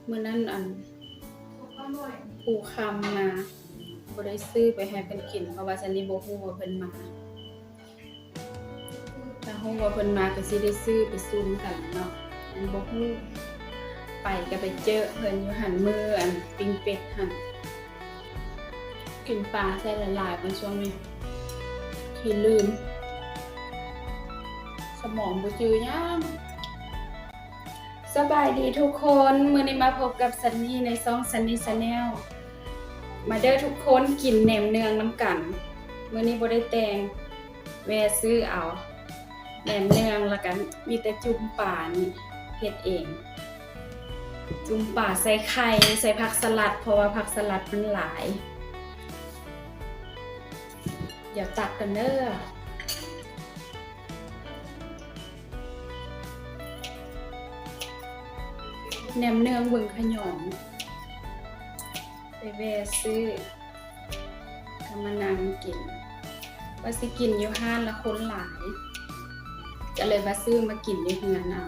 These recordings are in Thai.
เมื่อนั้นปู่คำมาบ่ได้ซื้อไปให้เพิ่นกินเพราะว่าซันนี่บ่ฮู้ว่าเพิ่นมาถ้าฮู้ว่าเพิ่นมาก็สิได้ซื้อไปซุมกันเนาะอันบ่ฮู้ไปก็ไปเจอเพิ่นอยู่หั่นมื้อปิ้งเป็ดหั่นกินปลาใส่หลายๆเป็นช่วงนี้ขี้ลืมสมองบ่จือหยังสบายดีทุกคนมื้อนี้มาพบกับซันนี่ในช่อง Sunny Channel มาเด้อทุกคนกินแหนมเนืองน้ำกันมื้อนี้บ่ได้แต่งแวะซื้อเอาแหนมเนืองแล้วกันมีแต่จุ่มป่านี่เฮ็ดเองจุ่มป่าใส่ไข่ใส่ผักสลัดเพราะว่าผักสลัดมันหลายอย่าตักกันเด้อแหนมเนืองบึงขยองไปแวะซื้อก็มานั่งกินว่าสิกินอยู่ห้านละคนหลายก็เลยว่าซื้อมากินในเฮือนเอา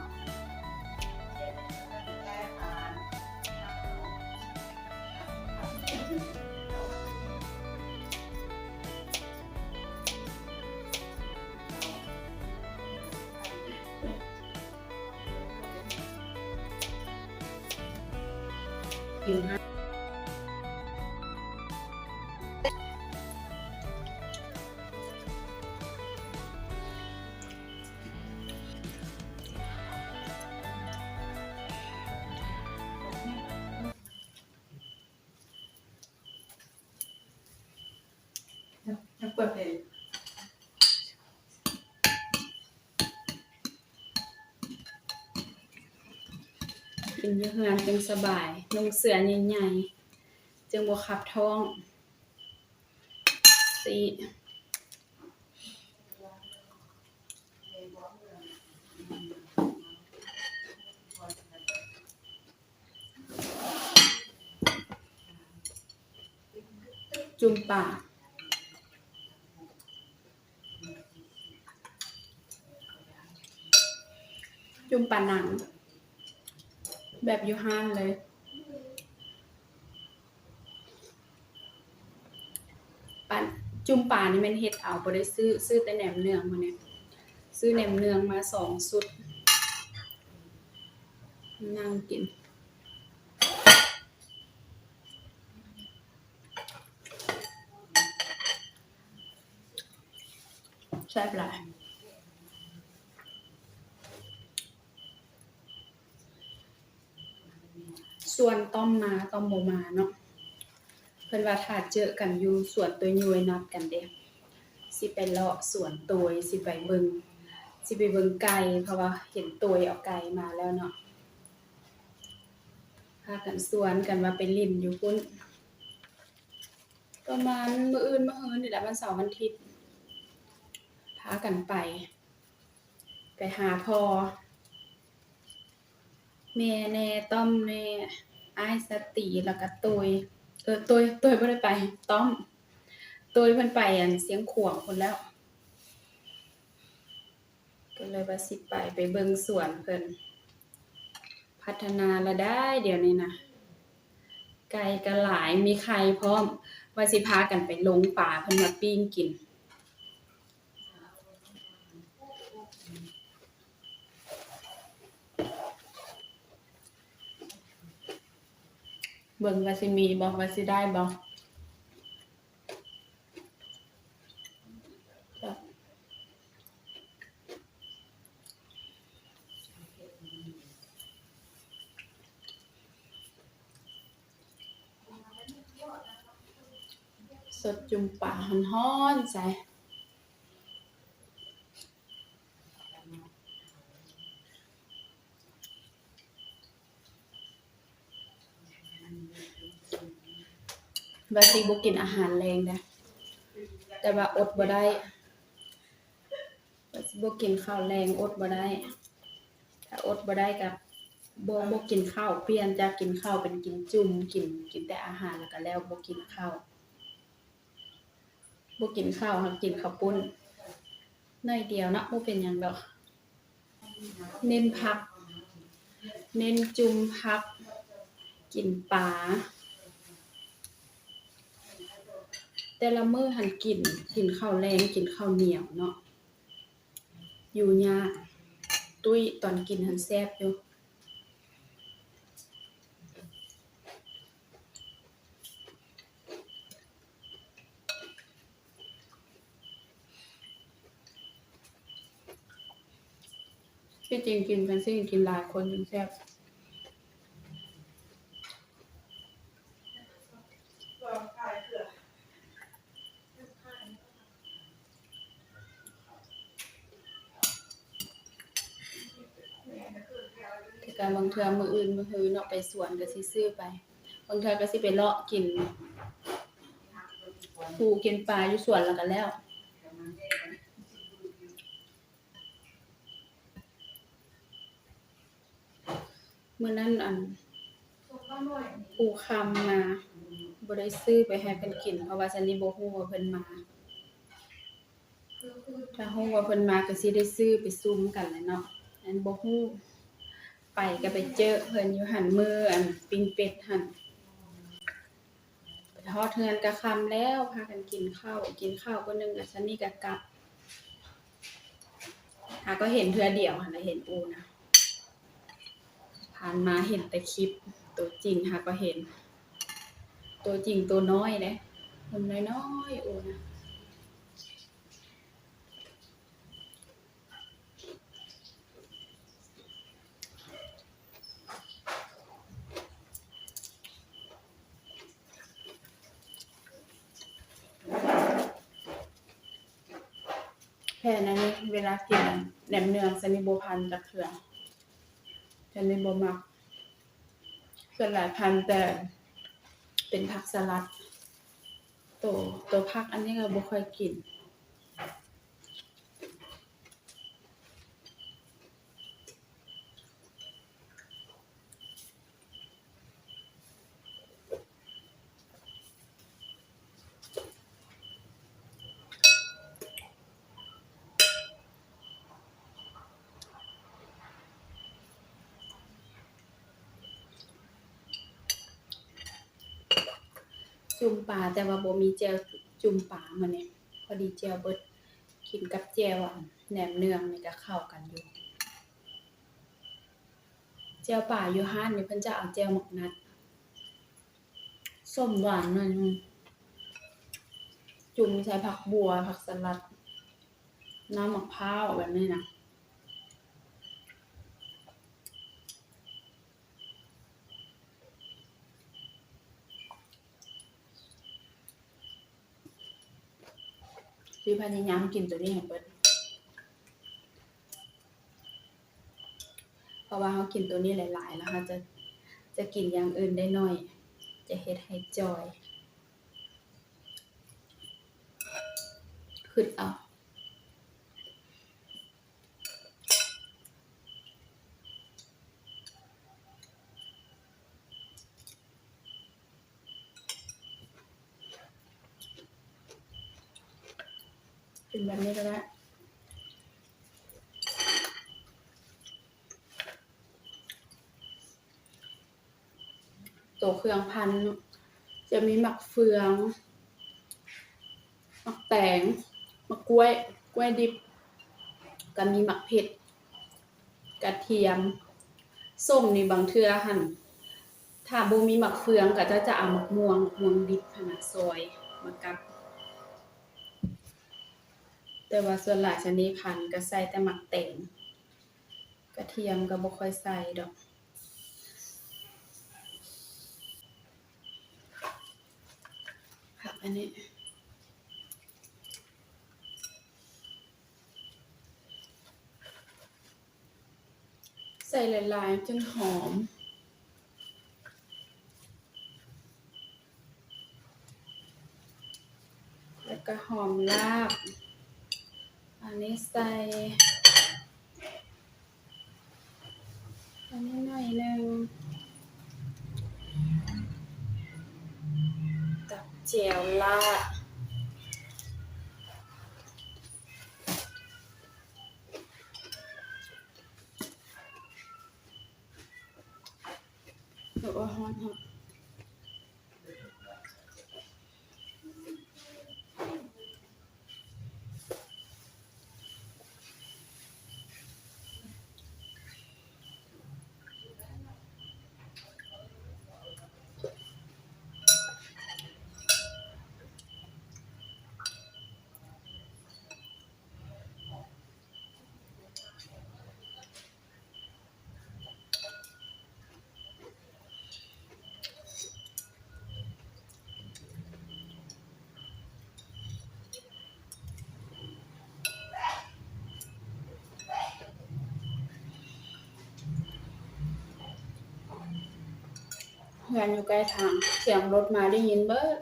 กินห้านเปิดเพลงกินอยู่เฮือนจังสบายนุ่งเสื้อใหญ่ๆจังบ่ขับท้องสิจุ่มป่าจุ่มป่าหนังแบบอยู่ห้านเลยป่าจุ่มป่านี่มันเฮ็ดเอาบ่ได้ซื้อแต่แหนมเนืองมาเนี่ยซื้อแหนมเนืองมา2ชุดนั่งกินแซ่บหลายส่วนต้มบ่มาเนาะเพิ่นว่าถ้าเจอกันอยู่สวนตัวย่อยนัดกันเด้สิไปเลาะสวนตัวสิไปเบิ่งไก่เพราะว่าเห็นตัวเอาไก่มาแล้วเนาะพากันสวนกันว่าไปลิ้นอยู่พุ่นประมาณมื้ออื่นมื้อฮื้อนี่แหละวันเสาร์วันอาทิตย์พากันไปหาพ่อแม่แน่ต้อมแน่อ้ายสติแล้วก็ตุยบ่ได้ไปต้อมตุยเพิ่นไปเสียงขวางพุ่นแล้วก็เลยว่าสิไปเบิ่งสวนเพิ่นพัฒนาแล้วได้เดี๋ยวนี้นะไก่ก็หลายมีไข่พร้อมว่าสิพากันไปลงป่าเพิ่นมาปิ้งกินเบิ่งว่าสิมีบ่ว่าสิได้บ่สดจุ่มป่าฮ้อนๆใส่ว่าสิบ่กินอาหารแรงเด้อแต่ว่าอดบ่ได้ว่าสิบ่กินข้าวแรงอดบ่ได้ถ้าอดบ่ได้ก็บ่กินข้าวเปลี่ยนจากกินข้าวเป็นกินจุ่มกินแต่อาหารแล้วก็แล้วบ่กินข้าวค่ะกินข้าวปุ้นน้อยเดียวเนาะบ่เป็นหยังดอกเน้นผักเน้นจุ่มผัก กินปลาแต่ละมื้อหันกินข้าวแลงกินข้าวเหนียวเนาะอยู่ยากตุ้ยตอนกินหันแซ่บอยู่ที่จริงกินกันซิกินหลายคนจึงแซ่บที่การบางเทื่อมื้ออื่นมื้อฮื้อเนาะไปสวนก็สิซื้อไปบางเทื่อก็สิไปเลาะกินปูกินปลาอยู่สวนแล้วก็แล้วมื้อนั้นปูคำมาบ่ได้ซื้อไปให้เพิ่นกินเพราะว่าซันนี่บ่ฮู้ว่าเพิ่นมาถ้าฮู้ว่าเพิ่นมาก็สิได้ซื้อไปซุมกันแหละเนาะอันบ่ฮู้ไปก็ไปเจอเพิ่นอยู่หั่นมื้อปิ้งเป็ดหั่นไปฮอดเฮือนก็ค่ำแล้วพากันกินข้าวมื้อนึงก็ซันนี่ก็กลับหาก็เห็นเทื่อเดียวหั่นน่ะเห็นอูนะผ่านมาเห็นแต่คลิปตัวจริงหาก็เห็นตัวจริงตัวน้อยเด้คนน้อยๆอูนะแค่นั้นนี่เวลากินแหนมเนืองซันนี่บ่พันจักเทื่อซันนี่บ่มักส่วนหลายพันแต่เป็นผักสลัดตัวผักอันนี้ก็บ่ค่อยกินจุ่มปลาแต่ว่าบ่มีแจ่วจุ่มปลามื้อนี้พอดีแจ่วเบิดกินกับแจ่วแหนมเนืองนี่ก็เข้ากันอยู่แจ่วป่าอยู่ร้านนี่เพิ่นจะเอาแจ่วหมักนัดส้มหวานหน่อยนึงจุ่มใส่ผักบัวผักสลัดน้ำมะพร้าวแบบนี้นะสิพยายามกินตัวนี้ให้เบิดเพราะว่าเฮากินตัวนี้หลายๆแล้วเฮาจะกินอย่างอื่นได้น้อยจะเฮ็ดให้จอยคิดเอากินแบบนี้ก็ได้ตัวเครื่องพันจะมีหมักเฟืองหมักแตงหมักกล้วยดิบก็มีหมักเผ็ดกระเทียมส้มนี่บางเทื่อหั่นถ้าบ่มีหมักเฟืองก็จะเอาหมักม่วงดิบหั่นน่ะซอยมากับแต่ว่าส่วนหลายชนิดพันก็ใส่แต่หมักแตงกระเทียมก็บ่ค่อยใส่ดอกผักอันนี้ใส่หลายๆจนหอมแล้วก็หอมลาบอันนี้ใส่อันนี้หน่อยนึงกับแจ่วลาด หรือว่าฮ้อนงานอยู่ใกล้ทางเสียงรถมาได้ยินเบิด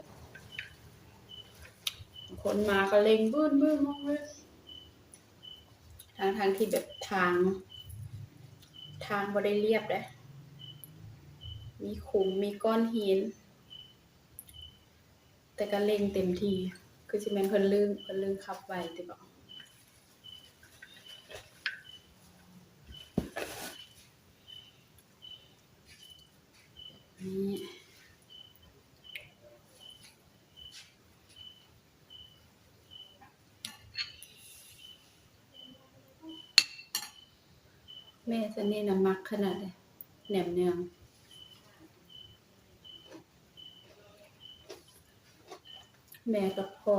คนมาก็เร่งบื้นมากเลยทางที่แบบทางบ่ได้เรียบเลยมีขุมมีก้อนหินแต่ก็เร่งเต็มที่คือสิแม่นเพิ่นลืมขับไว้ติบ่นี่แม่ซันนี่น่ะมักขนาดเลยแหนมเนืองแม่กับพ่อ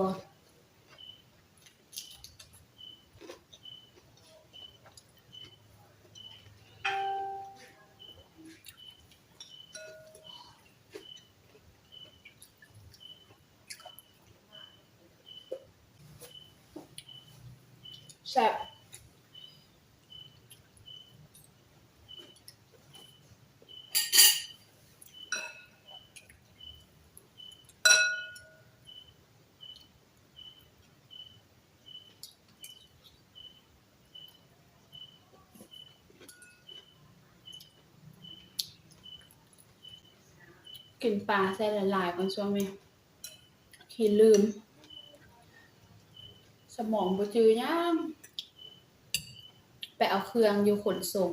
แซ่บกินปลาใส่หลายๆก่อนช่วงนี้ขี้ลืมสมองบ่จือหยังไปเอาเครื่องอยู่ขนส่ง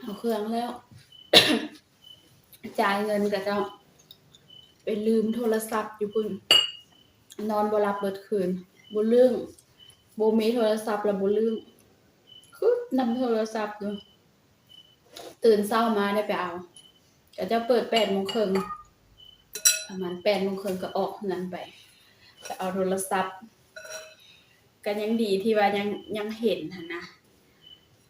เอาเครื่องแล้ว จ่ายเงินกับเจ้าไปลืมโทรศัพท์อยู่พุ่นนอนบ่หลับเบิดคืนบ่ลืมบ่มีโทรศัพท์แล้วบ่ลืมคือนำโทรศัพท์อยู่ตื่นเช้ามาได้ไปเอาก็จะเปิด 8:30 นประมาณ 8:30 นก็ออกเฮือนไปเอาโทรศัพท์ก็ยังดีที่ว่ายังเห็นหั่นนะ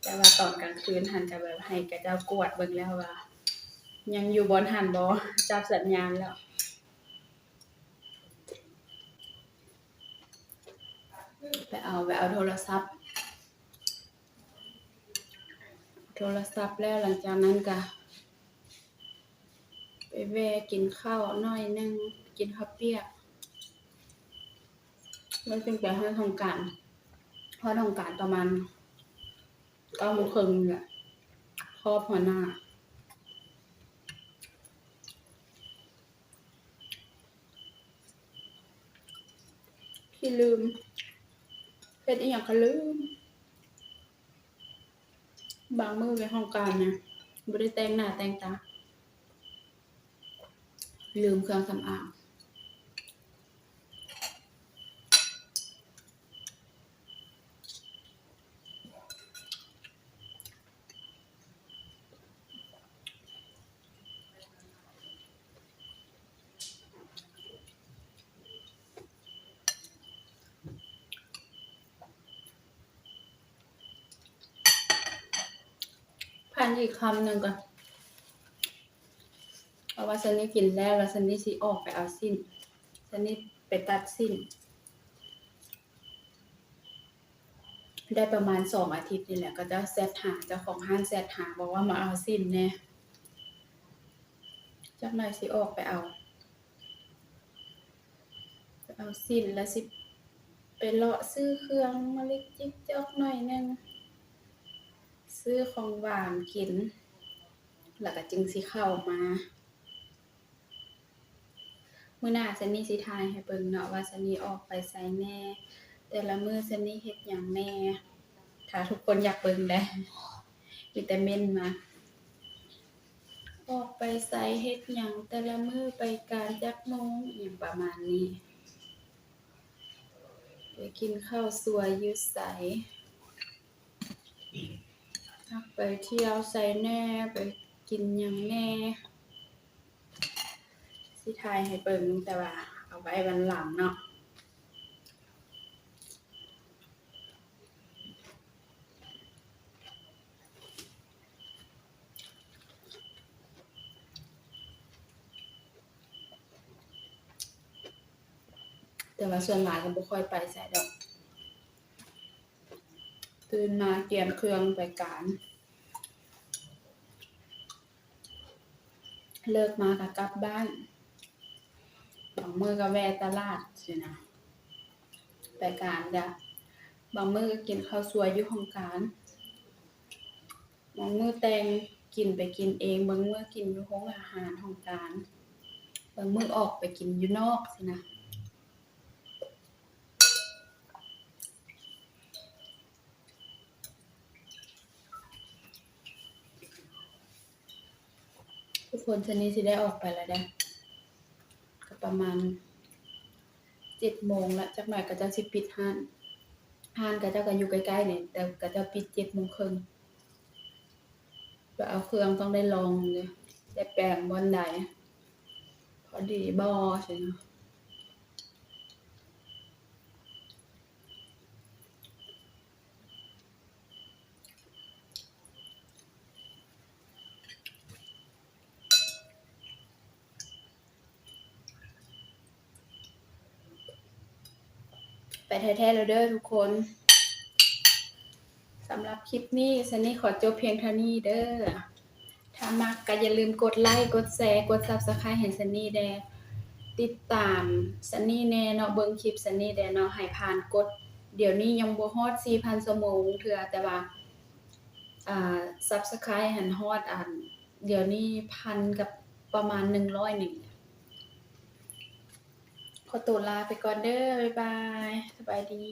แต่ว่าตอนกลางคืนหันก็แบบให้กับเจ้ากวดเบิ่งแล้วว่ายังอยู่บ่หันบ่จับสัญญาณแล้วไปเอาโทรศัพท์แล้วหลังจากนั้นก็ไปแวะกินข้าวหน่อยนึงกินข้าวเปียกแล้วจึงไปฮอดทำการประมาณ 9:30 นนี่แหละครอบหัวหน้าที่ลืมเฮ็ดอีหยังก็ลืมบางมื้อไปห้องการนะบ่ได้แต่งหน้าแต่งตาลืมเครื่องสำอางพันอีกคำนึงก่อนเพราะว่าซันนี่กินแล้วซันนี่สิออกไปเอาสิ้นซันนี่ไปตัดสิ้นได้ประมาณ2 อาทิตย์นี่แหละก็จะแชตหาเจ้าของร้านแชตหาบอกว่ามาเอาสิ้นแหน่จักหน่อยสิออกไปเอาสิ้นแล้วสิไปเลาะซื้อเครื่องมาเล็กจิ๊กจ๊อกหน่อยนึงซื้อของหวานกินแล้วก็จึงสิเข้ามามื้อหน้าซันนี่สิถ่ายให้เบิ่งเนาะว่าซันนี่ออกไปไสแหน่แต่ละมื้อซันนี่เฮ็ดหยังแหน่ถ้าทุกคนอยากเบิ่งได้ วิตามินมาออกไปไสเฮ็ดหยังแต่ละมื้อไปการจักโมงอหยังประมาณนี้ไปกินข้าวสวยอยู่ไสทักไปเที่ยวไสแหน่ไปกินหยังแหน่สิถ่ายให้เบิ่งแต่ว่าเอาไว้วันหลังเนาะแต่ว่าส่วนหลายก็บ่ค่อยไปไสดอกตื่นมาเตรียมเครื่องไปการเลิกมาก็กลับบ้านบางมื้อก็แวะตลาดสินะไปการจ้ะบางมื้อก็กินข้าวสวยอยู่ห้องการบางมื้อแต่งกินไปกินเองบางมื้อกินอยู่โรงอาหารห้องการบางมื้อออกไปกินอยู่นอกสินะทุกคนมื้อนี้สิได้ออกไปแล้วเด้อก็ประมาณ7 โมงแล้วจักหน่อยก็จะสิปิดร้านเขาเจ้าก็อยู่ใกล้ๆนี่แต่เขาเจ้าปิด7 โมงครึ่งไปเอาเครื่องต้องได้ลองเลยได้แปลงบ่อนใดพอดีบ่สิเนาะไปแท้ๆแล้วเด้อทุกคนสำหรับคลิปนี้ซันนี่ขอจบเพียงเท่านี้เด้อถ้ามักก็อย่าลืมกดไลค์กดแชร์กด Subscribe ให้ซันนี่แด่ติดตามซันนี่แน่เนาะเบิ่งคลิปซันนี่แด่เนาะให้ผ่านกดเดี๋ยวนี้ยังบ่ฮอด 4,000 ชั่วโมงเทื่อแต่ว่าSubscribe หั้นฮอดเดี๋ยวนี้1,000กับประมาณ100นี่ขอตัวลาไปก่อนเด้อบ๊ายบายสบายดี